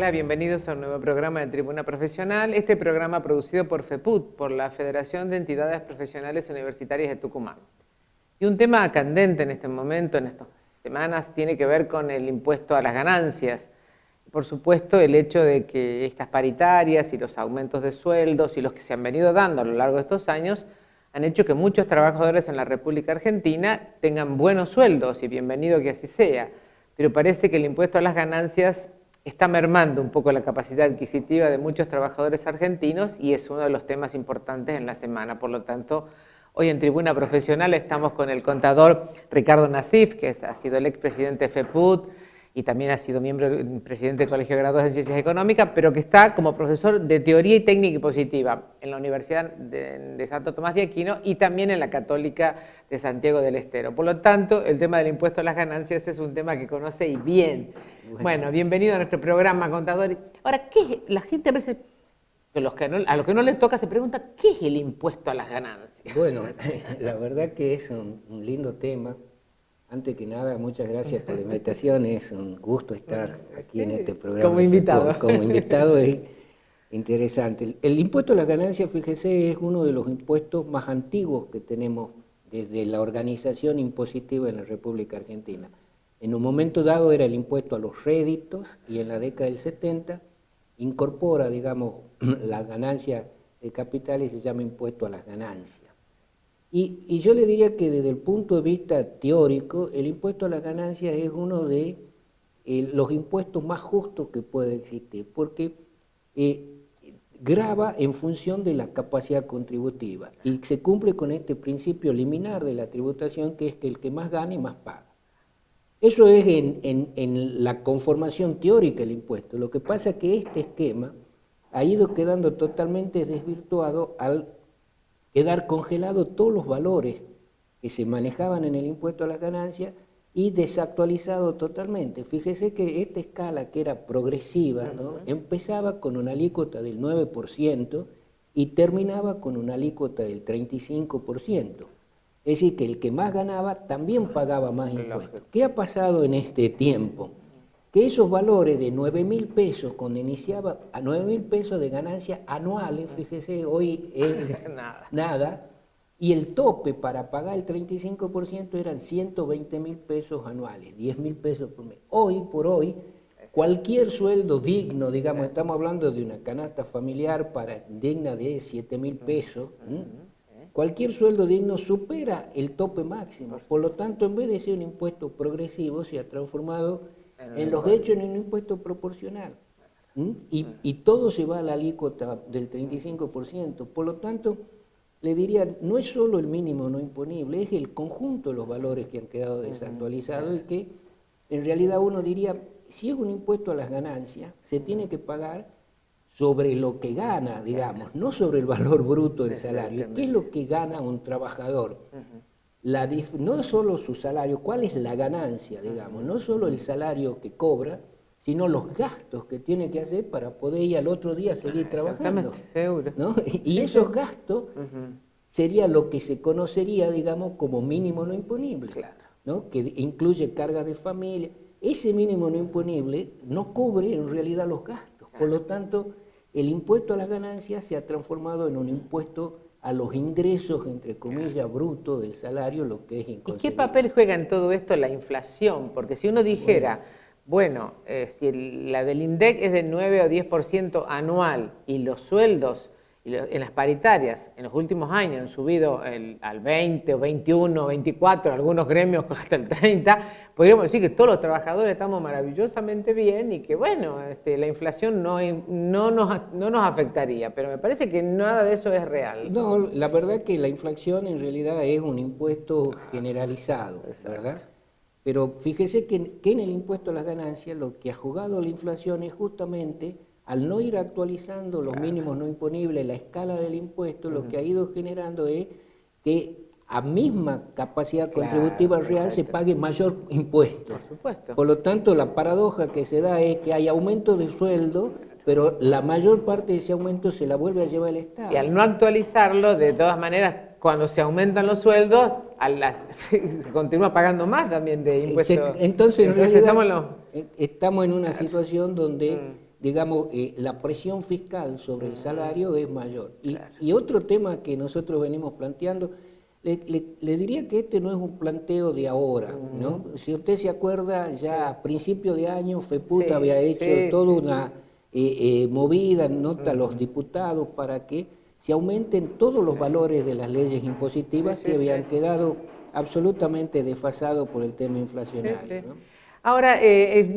Hola, bienvenidos a un nuevo programa de Tribuna Profesional. Este programa producido por FEPUT, por la Federación de Entidades Profesionales Universitarias de Tucumán. Y un tema candente en este momento, en estas semanas, tiene que ver con el impuesto a las ganancias. Por supuesto, el hecho de que estas paritarias y los aumentos de sueldos y los que se han venido dando a lo largo de estos años han hecho que muchos trabajadores en la República Argentina tengan buenos sueldos, y bienvenido que así sea. Pero parece que el impuesto a las ganancias está mermando un poco la capacidad adquisitiva de muchos trabajadores argentinos y es uno de los temas importantes en la semana. Por lo tanto, hoy en Tribuna Profesional estamos con el contador Ricardo Nassif, que ha sido el expresidente de FEPUT y también ha sido presidente del Colegio de Graduados en Ciencias Económicas, pero que está como profesor de Teoría y Técnica Impositiva en la Universidad de Santo Tomás de Aquino y también en la Católica de Santiago del Estero. Por lo tanto, el tema del impuesto a las ganancias es un tema que conoce y bien. Bueno, bienvenido a nuestro programa, contador. Ahora, la gente a veces, a los que no les toca, se pregunta, ¿qué es el impuesto a las ganancias? Bueno, la verdad que es un lindo tema. Antes que nada, muchas gracias por la invitación. Es un gusto estar aquí en este programa. Como invitado. Como invitado es interesante. El impuesto a las ganancias, fíjese, es uno de los impuestos más antiguos que tenemos desde la organización impositiva en la República Argentina. En un momento dado era el impuesto a los réditos y en la década del 70 incorpora, digamos, la ganancia de capital y se llama impuesto a las ganancias. Y yo le diría que desde el punto de vista teórico, el impuesto a las ganancias es uno de los impuestos más justos que puede existir, porque grava en función de la capacidad contributiva y se cumple con este principio liminar de la tributación, que es que el que más gane, más paga. Eso es en la conformación teórica del impuesto. Lo que pasa es que este esquema ha ido quedando totalmente desvirtuado al quedar congelado todos los valores que se manejaban en el impuesto a las ganancias y desactualizado totalmente. Fíjese que esta escala, que era progresiva, ¿no?, empezaba con una alícuota del 9% y terminaba con una alícuota del 35%. Es decir, que el que más ganaba también pagaba más impuestos. ¿Qué ha pasado en este tiempo? Que esos valores de 9.000 pesos, cuando iniciaba a 9.000 pesos de ganancias anuales, fíjese, hoy es nada, y el tope para pagar el 35% eran 120.000 pesos anuales, 10.000 pesos por mes. Hoy por hoy, cualquier sueldo digno, digamos, estamos hablando de una canasta familiar digna de 7.000 pesos, cualquier sueldo digno supera el tope máximo. Por lo tanto, en vez de ser un impuesto progresivo, se ha transformado en los hechos en un impuesto proporcional. Y todo se va a la alícuota del 35%. Por lo tanto, le diría, no es solo el mínimo no imponible, es el conjunto de los valores que han quedado desactualizados y que en realidad uno diría, si es un impuesto a las ganancias, se tiene que pagar sobre lo que gana, digamos, no sobre el valor bruto del salario. ¿Qué es lo que gana un trabajador? No solo su salario, ¿cuál es la ganancia, digamos? No solo el salario que cobra, sino los gastos que tiene que hacer para poder ir al otro día a seguir trabajando, seguro. ¿no? Y esos gastos sería lo que se conocería, digamos, como mínimo no imponible, ¿no?, que incluye carga de familia. Ese mínimo no imponible no cubre en realidad los gastos. Por lo tanto, el impuesto a las ganancias se ha transformado en un impuesto a los ingresos, entre comillas, brutos del salario, lo que es inconcebible. ¿Y qué papel juega en todo esto la inflación? Porque si uno dijera, si la del INDEC es de 9 o 10% anual y los sueldos en las paritarias en los últimos años han subido al 20 o 21 o 24, algunos gremios hasta el 30, podríamos decir que todos los trabajadores estamos maravillosamente bien y que la inflación no nos afectaría, pero me parece que nada de eso es real. No, la verdad que la inflación en realidad es un impuesto generalizado, ¿verdad? Pero fíjese que en el impuesto a las ganancias lo que ha jugado la inflación es justamente, al no ir actualizando los mínimos no imponibles, la escala del impuesto, lo que ha ido generando es que a misma capacidad contributiva real se pague mayor impuesto. Por supuesto. Por lo tanto, la paradoja que se da es que hay aumento de sueldo, pero la mayor parte de ese aumento se la vuelve a llevar el Estado. Y al no actualizarlo, de todas maneras, cuando se aumentan los sueldos, se continúa pagando más también de impuestos. Entonces, en realidad, estamos en una situación donde digamos, la presión fiscal sobre el salario es mayor. Y otro tema que nosotros venimos planteando, le diría que este no es un planteo de ahora, ¿no? Si usted se acuerda, ya a principio de año FEPUT había hecho toda una movida, nota a los diputados para que se aumenten todos los valores de las leyes impositivas que habían quedado absolutamente desfasados por el tema inflacionario, ¿no? Ahora,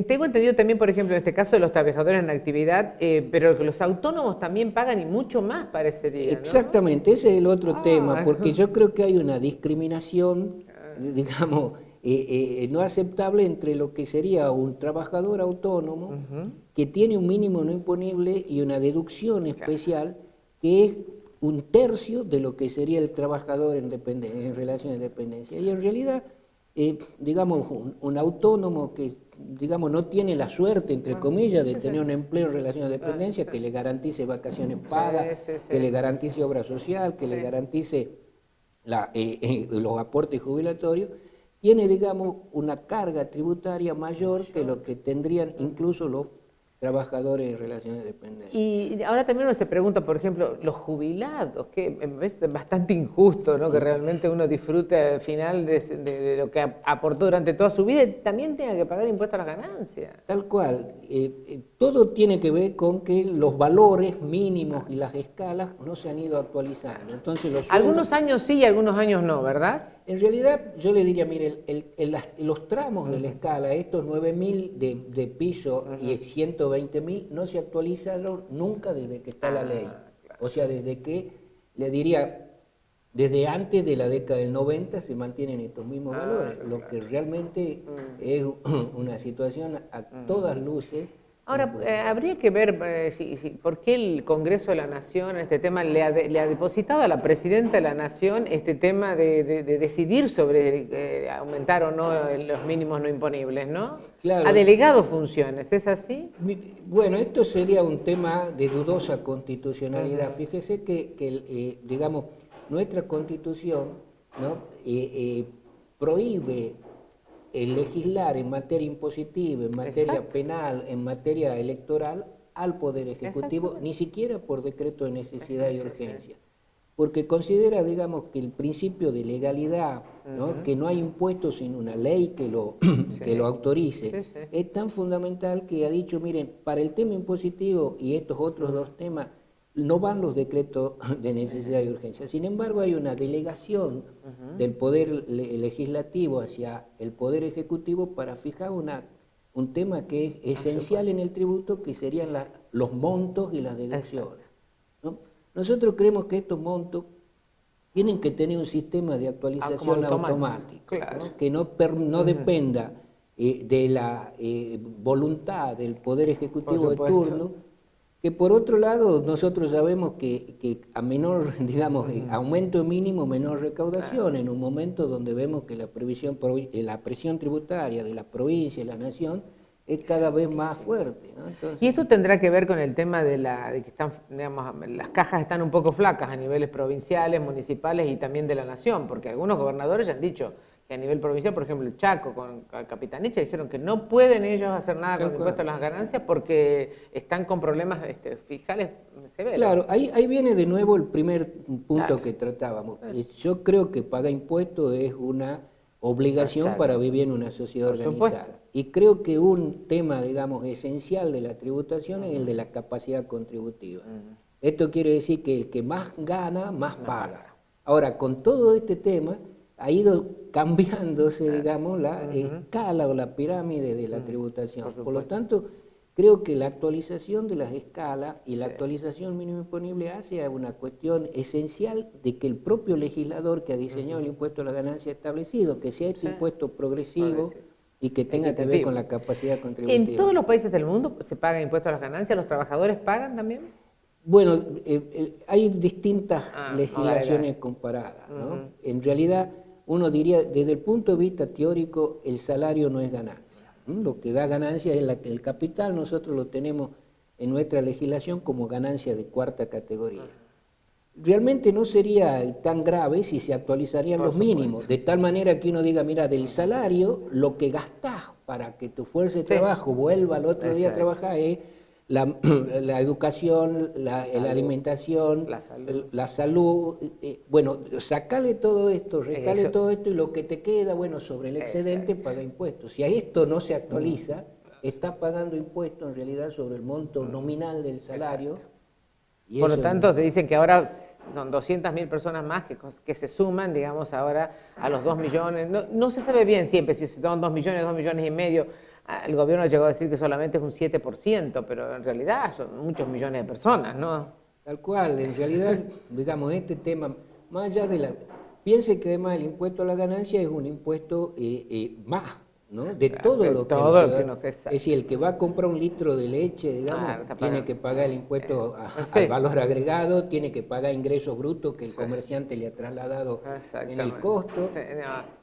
tengo entendido también, por ejemplo, en este caso de los trabajadores en actividad, pero que los autónomos también pagan y mucho más parecería, ¿no? Exactamente, ese es el otro tema, porque yo creo que hay una discriminación, digamos, no aceptable entre lo que sería un trabajador autónomo que tiene un mínimo no imponible y una deducción especial que es 1/3 de lo que sería el trabajador en relación de dependencia. Y en realidad, digamos, un autónomo que, digamos, no tiene la suerte, entre comillas, de tener un empleo en relación de dependencia que le garantice vacaciones pagas, que le garantice obra social, que le garantice los aportes jubilatorios, tiene, digamos, una carga tributaria mayor que lo que tendrían incluso los trabajadores en relación de dependencia. Y ahora también uno se pregunta, por ejemplo, los jubilados, que es bastante injusto, ¿no? Que realmente uno disfrute al final de lo que aportó durante toda su vida y también tenga que pagar impuestos a las ganancias. Tal cual. Todo tiene que ver con que los valores mínimos y las escalas no se han ido actualizando. Entonces, algunos años sí y algunos años no, ¿verdad? En realidad, yo le diría, mire, los tramos de la escala, estos 9.000 de piso y 120.000, no se actualizaron nunca desde que está la ley. O sea, desde que, le diría, desde antes de la década del 90 se mantienen estos mismos valores, lo que realmente es una situación a todas luces. Ahora, habría que ver por qué el Congreso de la Nación, este tema, le ha depositado a la Presidenta de la Nación este tema de decidir sobre aumentar o no los mínimos no imponibles, ¿no? Claro. Ha delegado funciones, ¿es así? Bueno, esto sería un tema de dudosa constitucionalidad. Fíjese que digamos, nuestra Constitución, ¿no? Prohíbe el legislar en materia impositiva, en materia penal, en materia electoral al Poder Ejecutivo, ni siquiera por decreto de necesidad y urgencia, porque considera, digamos, que el principio de legalidad, ¿no? Que no hay impuesto sin una ley que lo autorice, es tan fundamental que ha dicho, miren, para el tema impositivo y estos otros dos temas, no van los decretos de necesidad y urgencia. Sin embargo, hay una delegación del Poder Legislativo hacia el Poder Ejecutivo para fijar un tema que es esencial en el tributo, que serían los montos y las deducciones, ¿no? Nosotros creemos que estos montos tienen que tener un sistema de actualización automático, ¿no? Que no dependa de la voluntad del Poder Ejecutivo de turno, que por otro lado nosotros sabemos que a menor, digamos, aumento mínimo, menor recaudación, en un momento donde vemos que la presión tributaria de la provincia y la nación es cada vez más fuerte, ¿no? Entonces, y esto tendrá que ver con el tema de que están, digamos, las cajas están un poco flacas a niveles provinciales, municipales y también de la nación, porque algunos gobernadores ya han dicho que a nivel provincial, por ejemplo, el Chaco con Capitanecha dijeron que no pueden ellos hacer nada con el impuesto a las ganancias porque están con problemas fiscales severos. Claro, ahí viene de nuevo el primer punto que tratábamos. Yo creo que pagar impuestos es una obligación para vivir en una sociedad organizada. Y creo que un tema, digamos, esencial de la tributación es el de la capacidad contributiva. Esto quiere decir que el que más gana, más paga. Ahora, con todo este tema, ha ido cambiándose, digamos, la escala o la pirámide de la tributación. Por lo tanto, creo que la actualización de las escalas y la actualización mínimo imponible hace a una cuestión esencial de que el propio legislador que ha diseñado el impuesto a la ganancia establecido, que sea este impuesto progresivo y que tenga que ver con la capacidad contributiva. ¿En todos los países del mundo se paga impuesto a las ganancias? ¿Los trabajadores pagan también? Bueno, hay distintas legislaciones comparadas, ¿no? En realidad, uno diría, desde el punto de vista teórico, el salario no es ganancia. Lo que da ganancia es el capital, nosotros lo tenemos en nuestra legislación como ganancia de cuarta categoría. Realmente no sería tan grave si se actualizarían los mínimos, de tal manera que uno diga, mira, del salario, lo que gastás para que tu fuerza de trabajo vuelva al otro día a trabajar es la educación, la alimentación, la salud, bueno, sacale todo esto, restale todo esto y lo que te queda, bueno, sobre el excedente paga impuestos. Si a esto no se actualiza, está pagando impuestos en realidad sobre el monto nominal del salario. Y por lo tanto, te dicen que ahora son 200.000 personas más que se suman, digamos, ahora a los 2 millones. No se sabe bien siempre si son 2 millones, 2 millones y medio. El gobierno llegó a decir que solamente es un 7%, pero en realidad son muchos millones de personas, ¿no? Tal cual, en realidad, digamos, este tema, más allá de la... Piense que además el impuesto a la ganancia es un impuesto más, ¿no? De Claro, todo de lo que... todo lo que uno es decir, el que va a comprar un litro de leche, digamos, tiene que pagar el impuesto al valor agregado, tiene que pagar ingresos brutos que el comerciante le ha trasladado en el costo.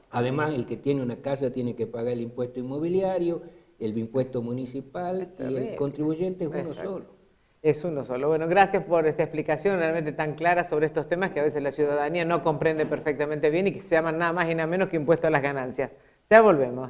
Además, el que tiene una casa tiene que pagar el impuesto inmobiliario, el impuesto municipal y el contribuyente es uno solo. Es uno solo. Bueno, gracias por esta explicación realmente tan clara sobre estos temas que a veces la ciudadanía no comprende perfectamente bien y que se llaman nada más y nada menos que impuesto a las ganancias. Ya volvemos.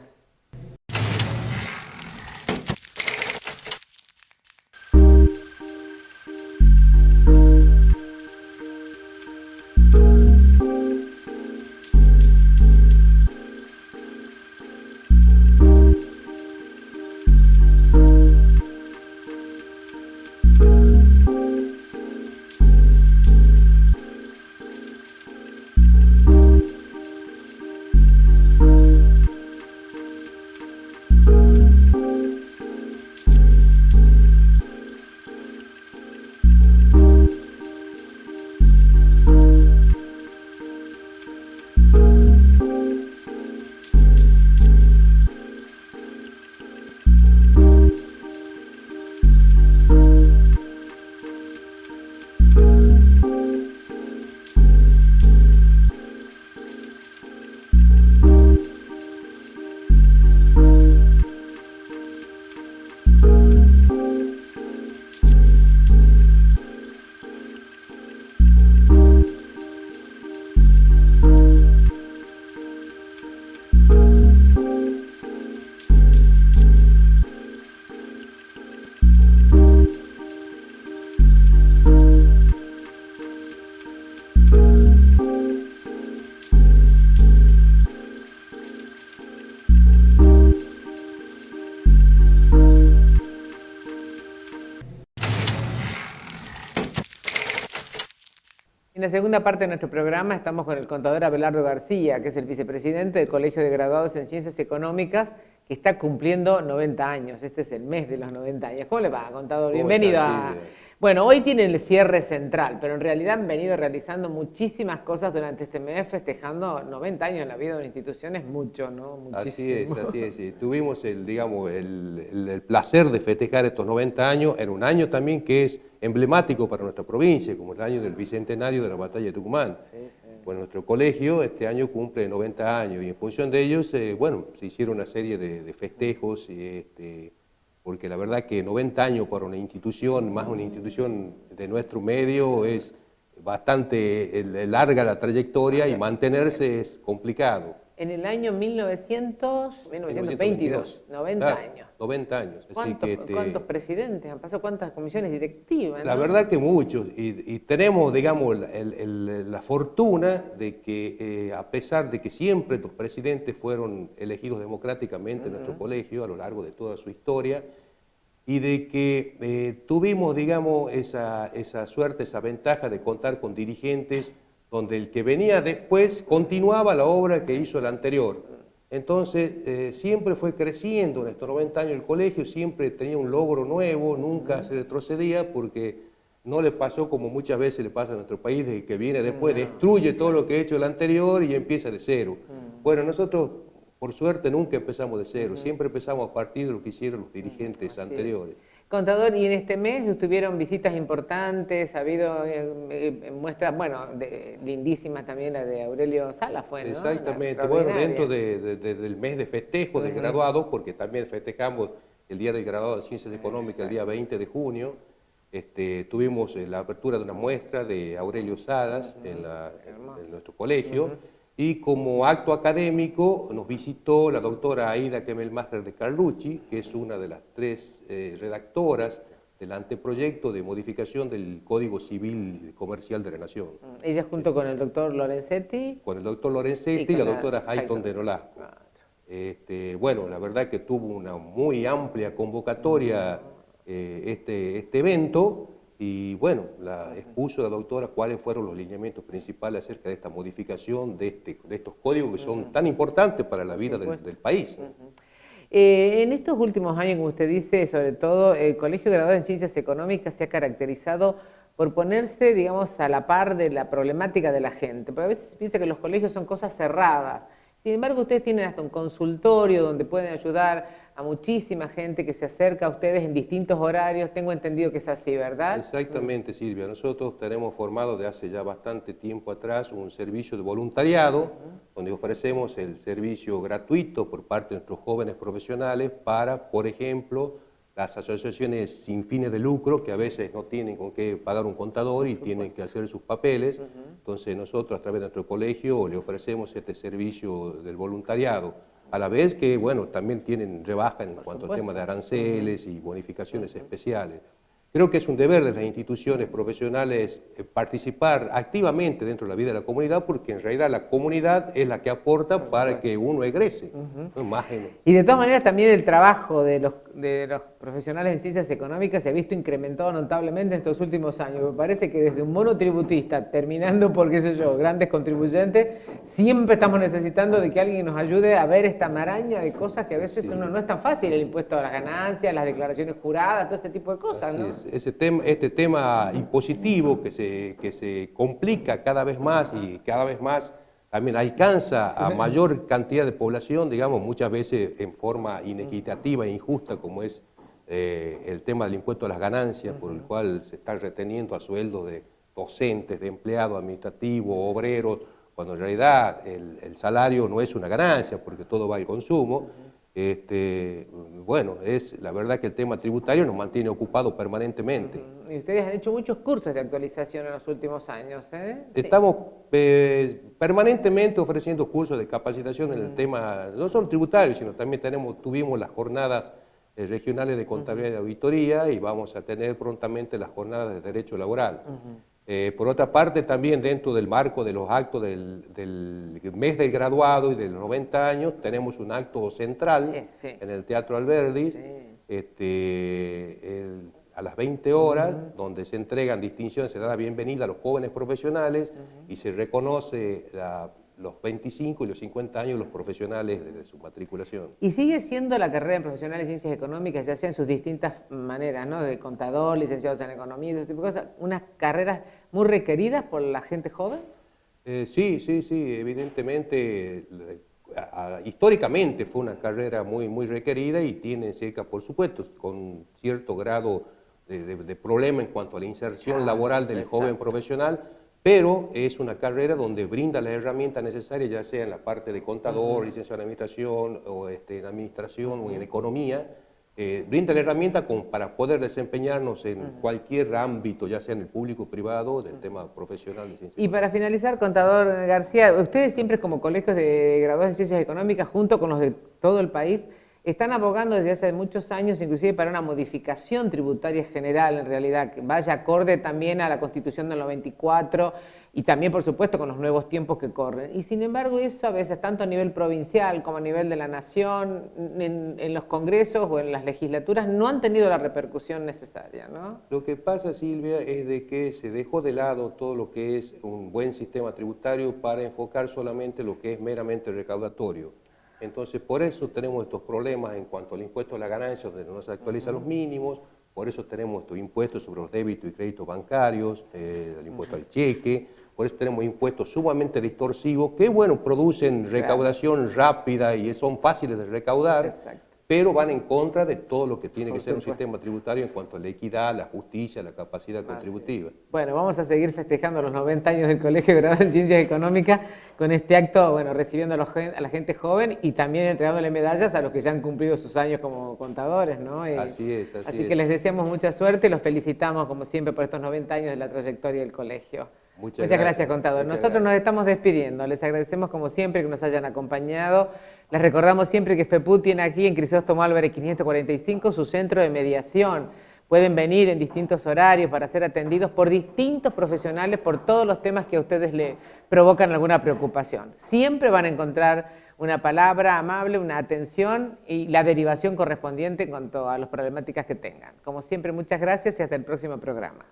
En la segunda parte de nuestro programa estamos con el contador Abelardo García, que es el vicepresidente del Colegio de Graduados en Ciencias Económicas, que está cumpliendo 90 años. Este es el mes de los 90 años. ¿Cómo le va, contador? Bienvenido a... Bueno, hoy tiene el cierre central, pero en realidad han venido realizando muchísimas cosas durante este mes, festejando 90 años en la vida de una institución, es mucho, ¿no? Muchísimo. Así es. Sí. Tuvimos el placer de festejar estos 90 años en un año también que es emblemático para nuestra provincia, como el año del bicentenario de la batalla de Tucumán. Bueno, nuestro colegio este año cumple 90 años y en función de ellos, bueno, se hicieron una serie de festejos, porque la verdad que 90 años para una institución, más una institución de nuestro medio, es bastante larga la trayectoria y mantenerse es complicado. En el año 1922, 90 años. 90 años. ¿Cuántos presidentes han pasado? ¿Cuántas comisiones directivas? La verdad que muchos. Y tenemos, digamos, la fortuna de que, a pesar de que siempre estos presidentes fueron elegidos democráticamente en nuestro colegio a lo largo de toda su historia, y de que tuvimos, digamos, esa suerte, esa ventaja de contar con dirigentes donde el que venía después continuaba la obra que hizo el anterior. Entonces, siempre fue creciendo en estos 90 años el colegio, siempre tenía un logro nuevo, nunca se retrocedía porque no le pasó como muchas veces le pasa a nuestro país, de que viene después, destruye todo lo que ha hecho el anterior y empieza de cero. Bueno, nosotros, por suerte, nunca empezamos de cero, siempre empezamos a partir de lo que hicieron los dirigentes anteriores. Contador, y en este mes tuvieron visitas importantes, ha habido muestras, bueno, lindísimas también, la de Aurelio Sala fue, ¿no? Exactamente, bueno, dentro del mes de festejo de graduados, porque también festejamos el Día del Graduado en Ciencias Económicas el día 20 de junio, tuvimos la apertura de una muestra de Aurelio Salas en nuestro colegio, y como acto académico nos visitó la doctora Aida Kemelmacher de Carlucci, que es una de las 3 redactoras del anteproyecto de modificación del Código Civil Comercial de la Nación. Ella junto con el doctor Lorenzetti. Con el doctor Lorenzetti y la doctora Hayton de Nolasco. Claro. Bueno, la verdad que tuvo una muy amplia convocatoria este evento, y bueno, expuso la doctora cuáles fueron los lineamientos principales acerca de esta modificación de estos códigos que son tan importantes para la vida del país. En estos últimos años, como usted dice, sobre todo el Colegio de Graduados en Ciencias Económicas se ha caracterizado por ponerse, digamos, a la par de la problemática de la gente, porque a veces se piensa que los colegios son cosas cerradas. Sin embargo, ustedes tienen hasta un consultorio donde pueden ayudar a muchísima gente que se acerca a ustedes en distintos horarios. Tengo entendido que es así, ¿verdad? Exactamente, Silvia. Nosotros tenemos formado de hace ya bastante tiempo atrás un servicio de voluntariado, donde ofrecemos el servicio gratuito por parte de nuestros jóvenes profesionales para, por ejemplo, las asociaciones sin fines de lucro, que a veces no tienen con qué pagar un contador y tienen que hacer sus papeles. Entonces nosotros a través de nuestro colegio le ofrecemos este servicio del voluntariado. A la vez que, bueno, también tienen rebaja en cuanto al tema de aranceles y bonificaciones especiales. Creo que es un deber de las instituciones profesionales participar activamente dentro de la vida de la comunidad, porque en realidad la comunidad es la que aporta para que uno egrese. Y de todas maneras también el trabajo de los profesionales en ciencias económicas se ha visto incrementado notablemente en estos últimos años. Me parece que desde un monotributista, terminando por, qué sé yo, grandes contribuyentes, siempre estamos necesitando de que alguien nos ayude a ver esta maraña de cosas que a veces uno no es tan fácil, el impuesto a las ganancias, las declaraciones juradas, todo ese tipo de cosas, ¿no? Este tema impositivo que se complica cada vez más y cada vez más también alcanza a mayor cantidad de población, digamos, muchas veces en forma inequitativa e injusta, como es el tema del impuesto a las ganancias, por el cual se están reteniendo a sueldos de docentes, de empleados administrativos, obreros, cuando en realidad el salario no es una ganancia, porque todo va al consumo. Bueno, es la verdad que el tema tributario nos mantiene ocupados permanentemente. Y ustedes han hecho muchos cursos de actualización en los últimos años, ¿eh? Estamos permanentemente ofreciendo cursos de capacitación en el tema, no solo tributario, sino también tuvimos las jornadas regionales de contabilidad y de auditoría, y vamos a tener prontamente las jornadas de derecho laboral. Por otra parte, también dentro del marco de los actos del mes del graduado y de los 90 años, tenemos un acto central en el Teatro Alberdi, a las 20 horas, donde se entregan distinciones, se da la bienvenida a los jóvenes profesionales y se reconoce los 25 y los 50 años de los profesionales desde su matriculación. Y sigue siendo la carrera en profesionales de ciencias económicas, ya sea en sus distintas maneras, ¿no? De contador, licenciados en economía, ese tipo de cosas, unas carreras muy requeridas por la gente joven. Sí, evidentemente, históricamente fue una carrera muy requerida y tiene cerca, por supuesto, con cierto grado de problema en cuanto a la inserción laboral del joven profesional, pero es una carrera donde brinda las herramientas necesarias, ya sea en la parte de contador, licenciado en administración, o en administración o en economía, brinda la herramienta para poder desempeñarnos en cualquier ámbito, ya sea en el público o privado, del tema profesional. Y para finalizar, contador García, ustedes siempre como colegios de graduados en ciencias económicas, junto con los de todo el país, están abogando desde hace muchos años, inclusive para una modificación tributaria general, en realidad, que vaya acorde también a la Constitución del 94 y también, por supuesto, con los nuevos tiempos que corren. Y sin embargo, eso a veces, tanto a nivel provincial como a nivel de la nación, en los congresos o en las legislaturas, no han tenido la repercusión necesaria, ¿no? Lo que pasa, Silvia, es de que se dejó de lado todo lo que es un buen sistema tributario para enfocar solamente lo que es meramente recaudatorio. Entonces, por eso tenemos estos problemas en cuanto al impuesto a la ganancia, donde no se actualizan los mínimos, por eso tenemos estos impuestos sobre los débitos y créditos bancarios, el impuesto al cheque, por eso tenemos impuestos sumamente distorsivos que, bueno, producen recaudación rápida y son fáciles de recaudar, pero van en contra de todo lo que tiene que ser un sistema tributario en cuanto a la equidad, la justicia, la capacidad contributiva. Bueno, vamos a seguir festejando los 90 años del Colegio de Graduados en Ciencias Económicas con este acto, bueno, recibiendo a la gente joven y también entregándole medallas a los que ya han cumplido sus años como contadores, ¿no? Así es. Así que les deseamos mucha suerte y los felicitamos, como siempre, por estos 90 años de la trayectoria del colegio. Muchas gracias, contador. Nosotros nos estamos despidiendo. Les agradecemos, como siempre, que nos hayan acompañado. Les recordamos siempre que FEPUT tiene aquí en Crisóstomo Álvarez 545 su centro de mediación. pueden venir en distintos horarios para ser atendidos por distintos profesionales por todos los temas que a ustedes le provocan alguna preocupación. Siempre van a encontrar una palabra amable, una atención y la derivación correspondiente en cuanto a las problemáticas que tengan. Como siempre, muchas gracias y hasta el próximo programa.